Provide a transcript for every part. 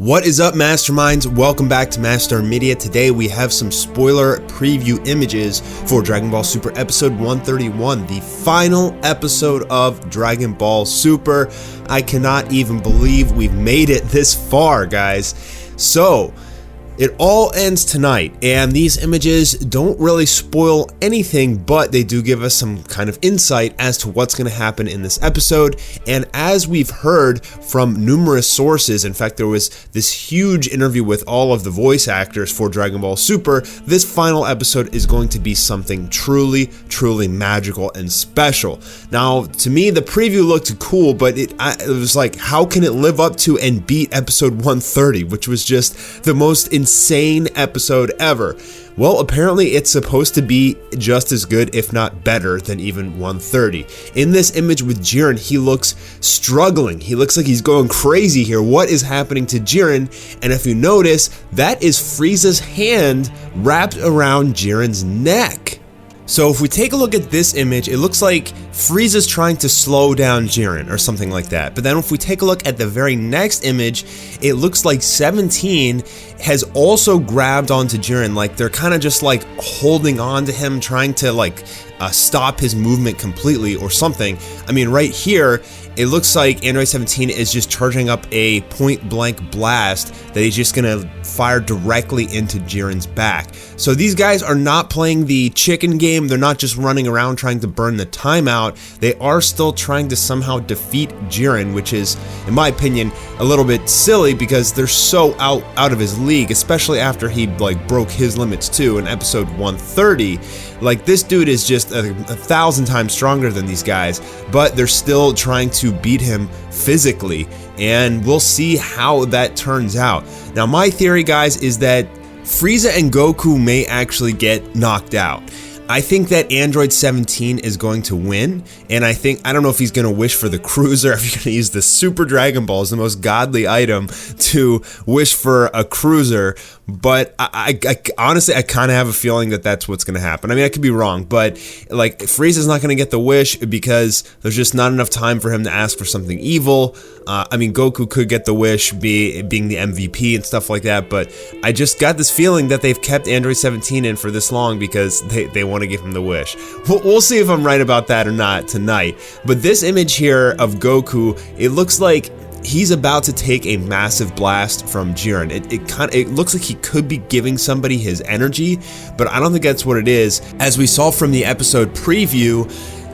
What is up, Masterminds? Welcome back to Mastar Media. Today we have some spoiler preview images for Dragon Ball Super episode 131, the final episode of Dragon Ball Super. I cannot even believe we've made it this far, guys. So, it all ends tonight, and these images don't really spoil anything, but they do give us some kind of insight as to what's going to happen in this episode. And as we've heard from numerous sources, in fact, there was this huge interview with all of the voice actors for Dragon Ball Super, this final episode is going to be something truly, truly magical and special. Now, to me, the preview looked cool, but it was like, how can it live up to and beat episode 130, which was just the most insane episode ever? Well, apparently it's supposed to be just as good, if not better, than even 130. In this image with Jiren, he looks struggling. He looks like he's going crazy here. What is happening to Jiren? And if you notice, that is Frieza's hand wrapped around Jiren's neck. So if we take a look at this image, it looks like Frieza's trying to slow down Jiren or something like that. But then if we take a look at the very next image, it looks like 17 has also grabbed onto Jiren. Like they're kind of just like holding on to him, trying to like stop his movement completely or something. I mean, right here, it looks like Android 17 is just charging up a point-blank blast that he's just gonna fire directly into Jiren's back. So these guys are not playing the chicken game. They're not just running around trying to burn the time out. They are still trying to somehow defeat Jiren, which is, in my opinion, a little bit silly because they're so out of his league, especially after he like broke his limits too in episode 130. Like, this dude is just a 1,000 times stronger than these guys, but they're still trying to beat him physically, and we'll see how that turns out. Now, my theory, guys, is that Frieza and Goku may actually get knocked out. I think that Android 17 is going to win, and I don't know if he's going to wish for the cruiser, if he's going to use the Super Dragon Ball as the most godly item to wish for a cruiser, but I honestly, I kind of have a feeling that that's what's going to happen. I mean, I could be wrong, but like Frieza's not going to get the wish because there's just not enough time for him to ask for something evil. I mean, Goku could get the wish being the MVP and stuff like that, but I just got this feeling that they've kept Android 17 in for this long because they want to give him the wish. We'll see if I'm right about that or not tonight. But this image here of Goku, it looks like he's about to take a massive blast from Jiren. It looks like he could be giving somebody his energy, but I don't think that's what it is. As we saw from the episode preview,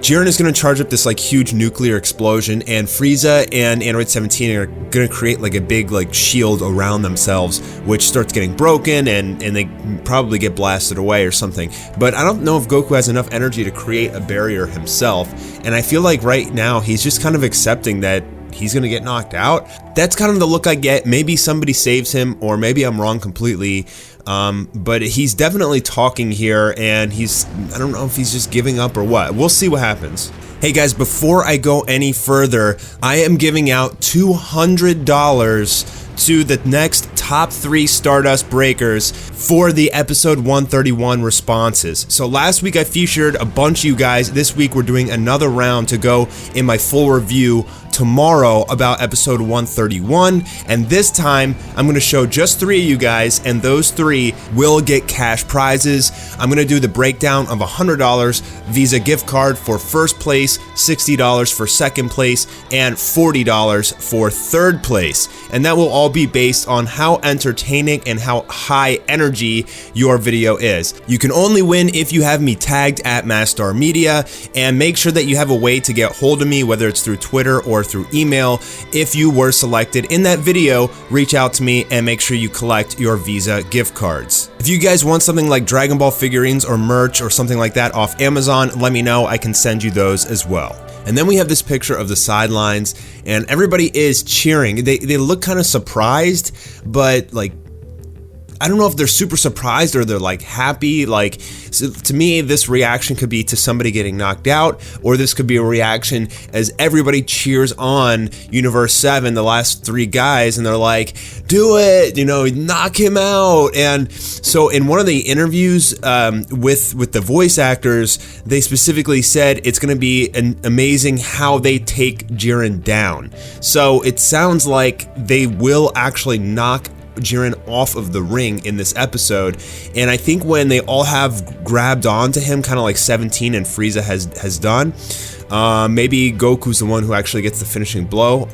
Jiren is going to charge up this like huge nuclear explosion, and Frieza and Android 17 are going to create like a big like shield around themselves, which starts getting broken and they probably get blasted away or something. But I don't know if Goku has enough energy to create a barrier himself, and I feel like right now he's just kind of accepting that he's gonna get knocked out. That's kind of the look I get. Maybe somebody saves him, or maybe I'm wrong completely. But he's definitely talking here, and I don't know if he's just giving up or what. We'll see what happens. Hey guys, before I go any further, I am giving out $200 to the next top 3 Stardust breakers for the episode 131 responses. So last week I featured a bunch of you guys. This week we're doing another round to go in my full review tomorrow about episode 131, and this time I'm going to show just 3 of you guys, and those 3 will get cash prizes. I'm going to do the breakdown of $100 Visa gift card for first place, $60 for second place, and $40 for third place, and that will all be based on how entertaining and how high energy your video is. You can only win if you have me tagged at Mastar Media, and make sure that you have a way to get hold of me, whether it's through Twitter or through email. If you were selected in that video, reach out to me and make sure you collect your Visa gift cards. If you guys want something like Dragon Ball figurines or merch or something like that off Amazon, let me know. I can send you those as well. And then we have this picture of the sidelines, and everybody is cheering. They look kind of surprised, but like, I don't know if they're super surprised or they're like happy. Like, so to me, this reaction could be to somebody getting knocked out, or this could be a reaction as everybody cheers on Universe 7, the last 3 guys, and they're like, do it, you know, knock him out. And so in one of the interviews with the voice actors, they specifically said it's going to be amazing how they take Jiren down. So it sounds like they will actually knock Jiren off of the ring in this episode, and I think when they all have grabbed onto him, kind of like 17 and Frieza has done, maybe Goku's the one who actually gets the finishing blow,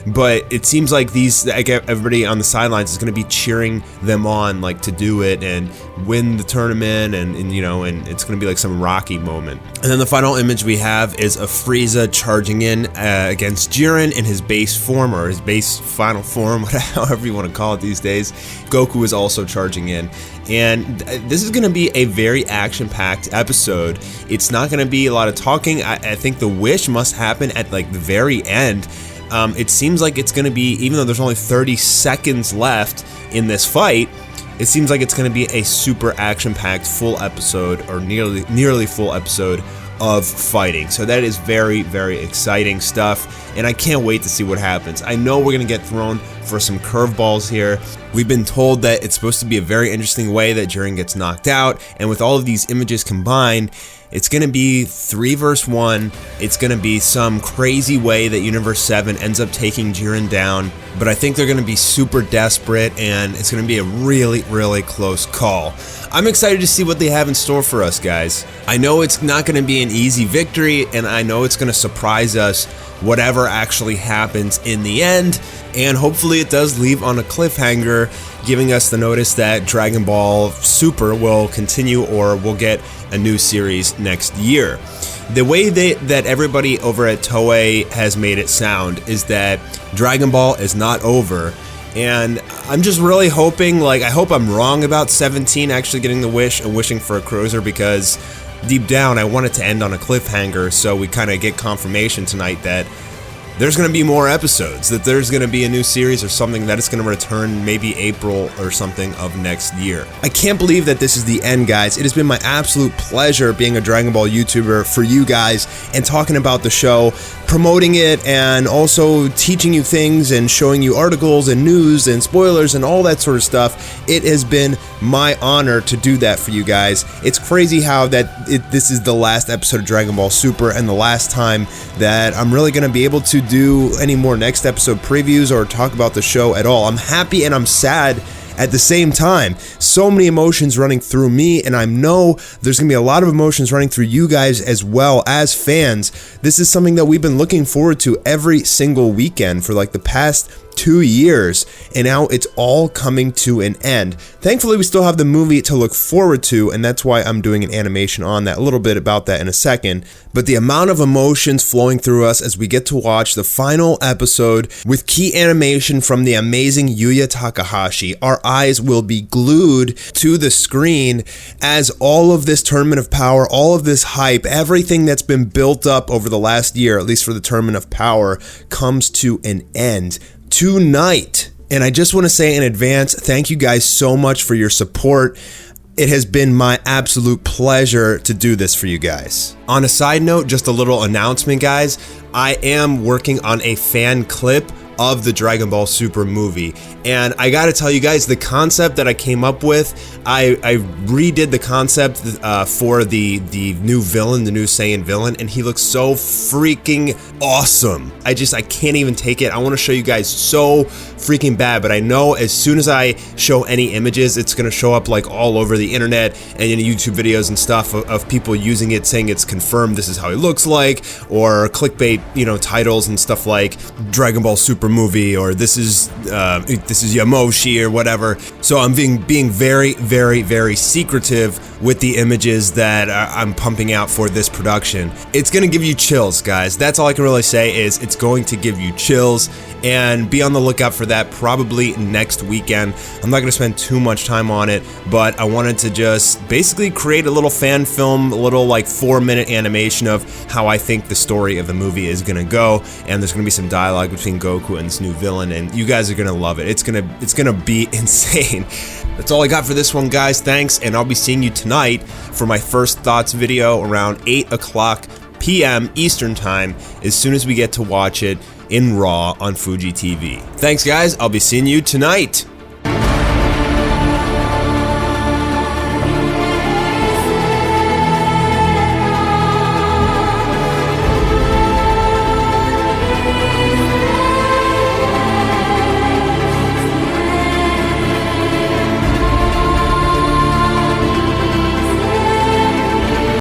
but it seems like everybody on the sidelines is going to be cheering them on, like, to do it and win the tournament, and you know, and it's going to be like some Rocky moment. And then the final image we have is a Frieza charging in against Jiren in his base form, or his base final form, however you want to call it these days. Goku is also charging in. And this is going to be a very action-packed episode. It's not going to be a lot of talking. I think the wish must happen at like the very end. It seems like it's going to be, even though there's only 30 seconds left in this fight, it seems like it's going to be a super action-packed full episode, or nearly full episode of fighting. So that is very, very exciting stuff, and I can't wait to see what happens. I know we're going to get thrown for some curveballs here. We've been told that it's supposed to be a very interesting way that Jiren gets knocked out, and with all of these images combined, it's going to be 3 versus 1. It's going to be some crazy way that Universe 7 ends up taking Jiren down, but I think they're going to be super desperate, and it's going to be a really, really close call. I'm excited to see what they have in store for us, guys. I know it's not going to be an easy victory, and I know it's going to surprise us whatever actually happens in the end, and hopefully it does leave on a cliffhanger, giving us the notice that Dragon Ball Super will continue, or we'll get a new series next year. The way that everybody over at Toei has made it sound is that Dragon Ball is not over, and I'm just really hoping, like, I hope I'm wrong about 17 actually getting the wish and wishing for a cruiser, because deep down I want it to end on a cliffhanger, so we kind of get confirmation tonight that there's going to be more episodes, that there's going to be a new series or something, that it's going to return maybe April or something of next year. I can't believe that this is the end, guys. It has been my absolute pleasure being a Dragon Ball YouTuber for you guys and talking about the show, promoting it, and also teaching you things and showing you articles and news and spoilers and all that sort of stuff. It has been my honor to do that for you guys. It's crazy how this is the last episode of Dragon Ball Super, and the last time that I'm really going to be able to do any more next episode previews or talk about the show at all. I'm happy and I'm sad at the same time. So many emotions running through me, and I know there's gonna be a lot of emotions running through you guys as well as fans. This is something that we've been looking forward to every single weekend for like the past 2 years, and now it's all coming to an end. Thankfully, we still have the movie to look forward to, and that's why I'm doing an animation on that, a little bit about that in a second. But the amount of emotions flowing through us as we get to watch the final episode with key animation from the amazing Yuya Takahashi, our eyes will be glued to the screen as all of this Tournament of Power, all of this hype, everything that's been built up over the last year, at least for the Tournament of Power, comes to an end tonight. And I just want to say in advance, thank you guys so much for your support. It has been my absolute pleasure to do this for you guys. On a side note, just a little announcement, guys. I am working on a fan clip of the Dragon Ball Super movie, and I gotta tell you guys, the concept that I came up with, I redid the concept for the new villain, the new Saiyan villain, and he looks so freaking awesome. I can't even take it. I want to show you guys so freaking bad, but I know as soon as I show any images, it's gonna show up like all over the internet and in YouTube videos and stuff of people using it, saying it's confirmed this is how he looks like, or clickbait, you know, titles and stuff like Dragon Ball Super movie, or this is Yamoshi or whatever. So I'm being very, very, very secretive with the images that I'm pumping out for this production. It's gonna give you chills, guys. That's all I can really say, is it's going to give you chills, and be on the lookout for that probably next weekend. I'm not gonna spend too much time on it, but I wanted to just basically create a little fan film, a little like 4-minute animation of how I think the story of the movie is gonna go, and there's gonna be some dialogue between Goku Rakuten's new villain, and you guys are gonna love it. It's gonna be insane. That's all I got for this one, guys. Thanks, and I'll be seeing you tonight for my first thoughts video around 8 o'clock p.m. Eastern Time, as soon as we get to watch it in Raw on Fuji TV. Thanks, guys. I'll be seeing you tonight.